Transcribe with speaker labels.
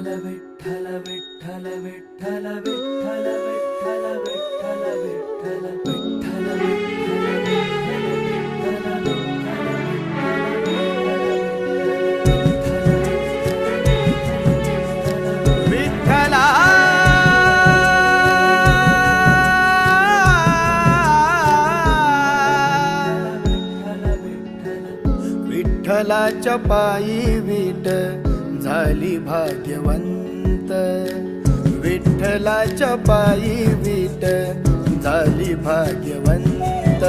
Speaker 1: विठ्ठल विठ्ठल विठ्ठल विठ्ठल विठ्ठल विठ्ठल विठ्ठल विठ्ठल
Speaker 2: विठ्ठलाच्या पायी वीट झाली भाग्यवंत, विठ्ठलाच्या पायी वीट झाली भाग्यवंत।